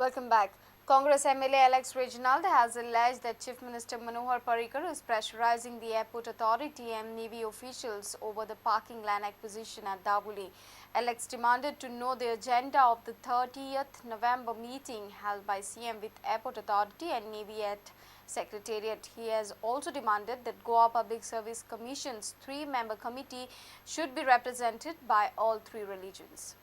Welcome back. Congress MLA Alex Reginaldo has alleged that Chief Minister Manohar Parrikar is pressurizing the airport authority and Navy officials over the parking land acquisition at Dabolim. Alex demanded to know the agenda of the 30th November meeting held by CM with Airport Authority and Navy at Secretariat. He has also demanded that Goa Public Service Commission's 3-member committee should be represented by all 3 religions.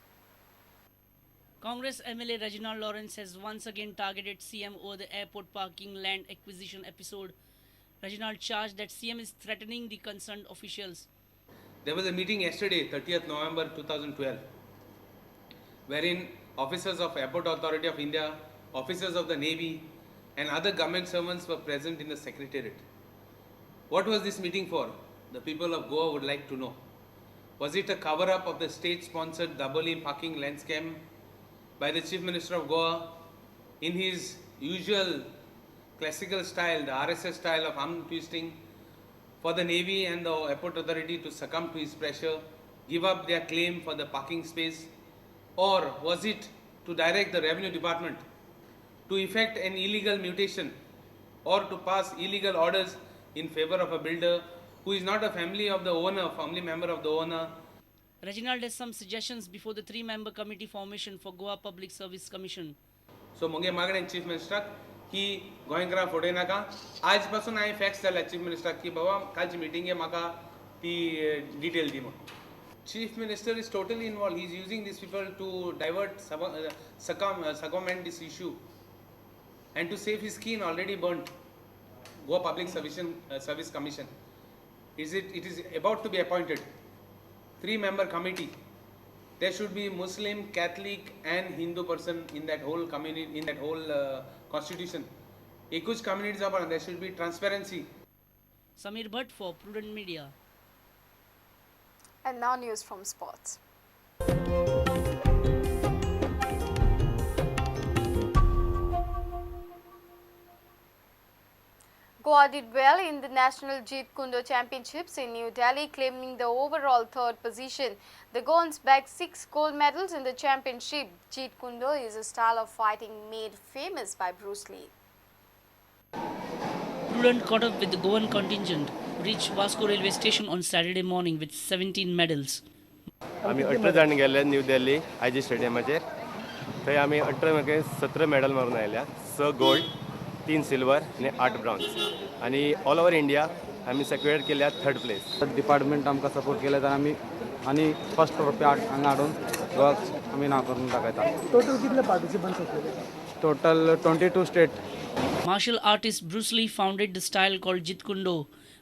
Congress MLA Reginald Lawrence has once again targeted CM over the airport parking land acquisition episode. Reginald charged that CM is threatening the concerned officials. There was a meeting yesterday, 30th November 2012, wherein officers of Airport Authority of India, officers of the Navy and other government servants were present in the Secretariat. What was this meeting for? The people of Goa would like to know. Was it a cover-up of the state-sponsored Dabolim parking land scam by the Chief Minister of Goa in his usual classical style, the RSS style of arm twisting, for the Navy and the Airport Authority to succumb to his pressure, give up their claim for the parking space? Or was it to direct the Revenue Department to effect an illegal mutation or to pass illegal orders in favor of a builder who is not a family of the owner, family member of the owner? Reginald has some suggestions before the 3-member committee formation for Goa Public Service Commission. So, मुगे मागणे chief minister की गोंयकारां फुडें नाका. आज पासून हांवें fax जाल्या चीफ मिनिस्टर की बाबा कालची मिटिंगे म्हाका ती डिटेल दी म्हणून. Chief Minister is totally involved. He is using these people to divert, circumvent this issue and to save his skin already burnt. Goa Public Service Commission. It is about to be appointed. 3-member committee. There should be Muslim, Catholic and Hindu person in that whole community, in that whole constitution. एक कुछ communities are there should be transparency. Samir Bhatt for Prudent Media. And now news from sports. Goa did well in the National Jeet Kundo Championships in New Delhi, claiming the overall 3rd position. The Goans bagged 6 gold medals in the championship. Jeet Kundo is a style of fighting made famous by Bruce Lee. Prudent caught up with the Goan contingent, reached Vasco railway station on Saturday morning with 17 medals. आम्ही 18 जाण गेले new Delhi IG स्टेडियमाचेर. थंय आमी 18 17 medal मारून आयल्या. 6 gold, 3 silver आणि 8 bronze. आणि all over India आम्ही सेक्युरेट केल्या 3rd प्लेस. डिपार्टमेंट आमकां सपोर्ट केले तर आमी आनी फर्स्ट ट्रॉफी हांगा हाडून गोवाक आमी नांव करून दाखयता. टोटल कितले पार्टिसिपंट्स आसलेले? Total 22 state. Martial artist Bruce Lee founded the style called Jeet Kundo,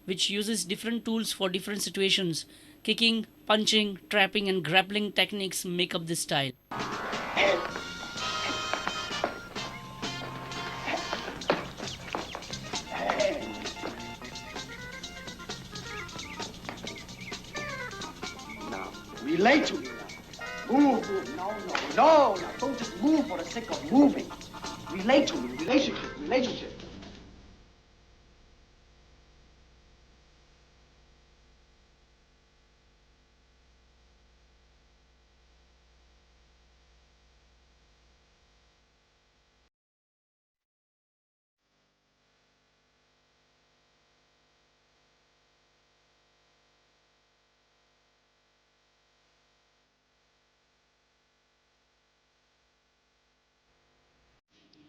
which uses different tools for different situations. Kicking, punching, trapping and grappling techniques make up this style. Relate to me now. Move. No. Don't just move for the sake of moving. Relate to me. Relationship.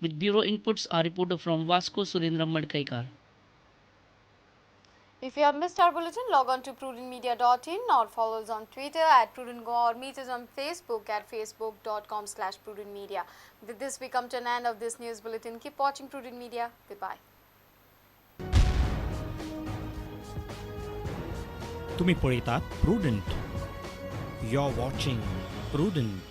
With bureau inputs, our reporter from Vasco, Surendra Madkaikar. If you have missed our bulletin, log on to prudentmedia.in or follow us on Twitter at Prudent Goa or meet us on Facebook at facebook.com/prudentmedia. With this, we come to an end of this news bulletin. Keep watching Prudent Media. Goodbye. तुम्ही पळयतात Prudent. You're watching Prudent.